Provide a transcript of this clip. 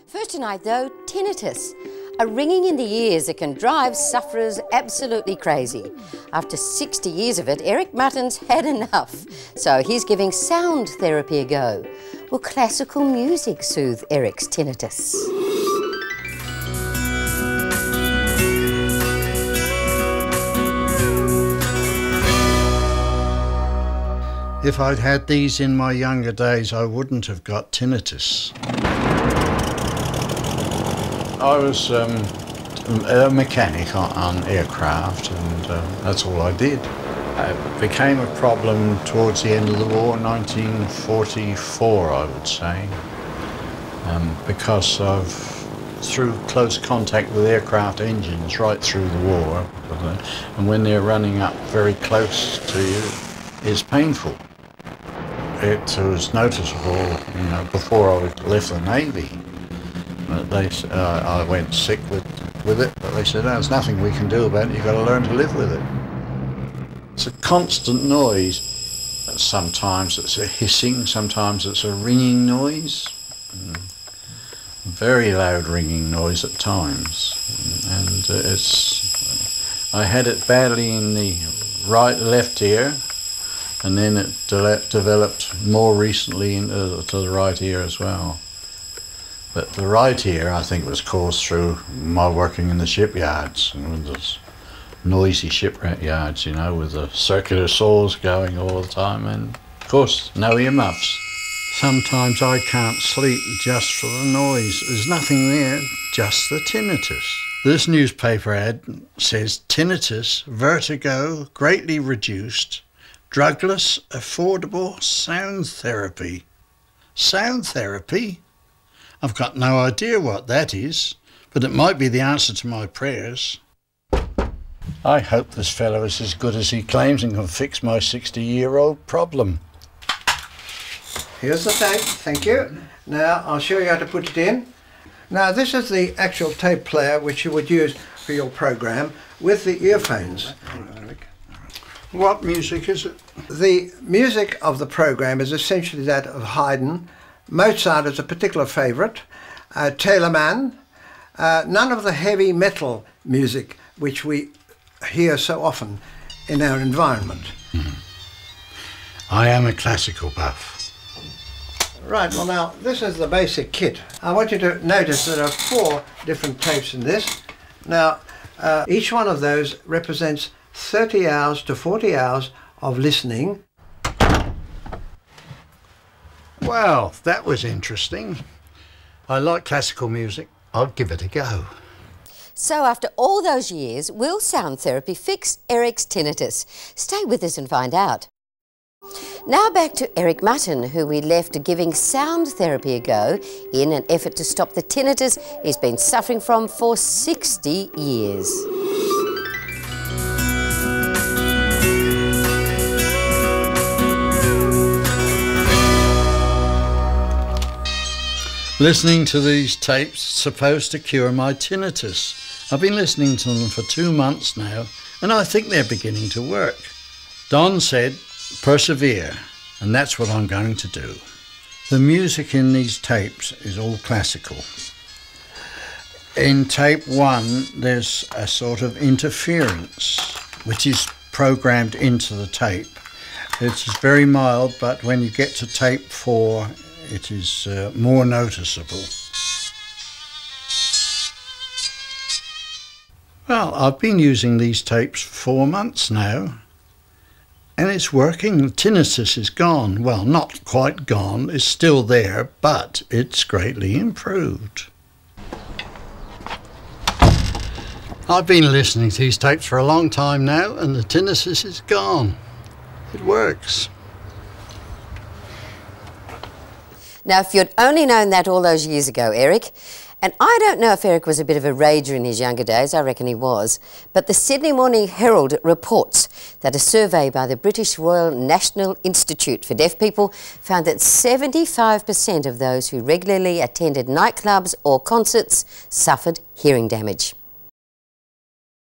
First tonight though, tinnitus. A ringing in the ears that can drive sufferers absolutely crazy. After 60 years of it, Eric Mutton's had enough. So he's giving sound therapy a go. Will classical music soothe Eric's tinnitus? If I'd had these in my younger days, I wouldn't have got tinnitus. I was a mechanic on aircraft, and that's all I did. It became a problem towards the end of the war, 1944, I would say, because of through close contact with aircraft engines right through the war, and when they're running up very close to you, it's painful. It was noticeable, before I left the Navy. I went sick with it, but they said, there's nothing we can do about it, you've got to learn to live with it. It's a constant noise. Sometimes it's a hissing, sometimes it's a ringing noise. Very loud ringing noise at times. And I had it badly in the left ear, and then it developed more recently to the right ear as well. But the right ear, I think, was caused through my working in the shipyards, and with those noisy shipyards, with the circular saws going all the time, and of course, no earmuffs. Sometimes I can't sleep just for the noise. There's nothing there, just the tinnitus. This newspaper ad says tinnitus, vertigo, greatly reduced, drugless, affordable sound therapy. Sound therapy? I've got no idea what that is, but it might be the answer to my prayers. I hope this fellow is as good as he claims and can fix my 60-year-old problem. Here's the tape, thank you. Now I'll show you how to put it in. Now this is the actual tape player which you would use for your program with the earphones. What music is it? The music of the program is essentially that of Haydn. Mozart is a particular favourite. Telemann. None of the heavy metal music which we hear so often in our environment. I am a classical buff. Right, well now, this is the basic kit. I want you to notice there are 4 different tapes in this. Now, each one of those represents 30 hours to 40 hours of listening. Well, that was interesting. I like classical music. I'll give it a go. So after all those years, will sound therapy fix Eric's tinnitus? Stay with us and find out. Now back to Eric Mutton, who we left giving sound therapy a go in an effort to stop the tinnitus he's been suffering from for 60 years. Listening to these tapes is supposed to cure my tinnitus. I've been listening to them for 2 months now, and I think they're beginning to work. Don said, persevere, and that's what I'm going to do. The music in these tapes is all classical. In tape 1, there's a sort of interference, which is programmed into the tape. It's very mild, but when you get to tape 4, it is more noticeable. Well, I've been using these tapes for 4 months now, and it's working. The tinnitus is gone. Well, not quite gone, it's still there, but it's greatly improved. I've been listening to these tapes for a long time now, and the tinnitus is gone. It works. Now, if you'd only known that all those years ago, Eric, and I don't know if Eric was a bit of a rager in his younger days, I reckon he was, but the Sydney Morning Herald reports that a survey by the British Royal National Institute for Deaf People found that 75% of those who regularly attended nightclubs or concerts suffered hearing damage.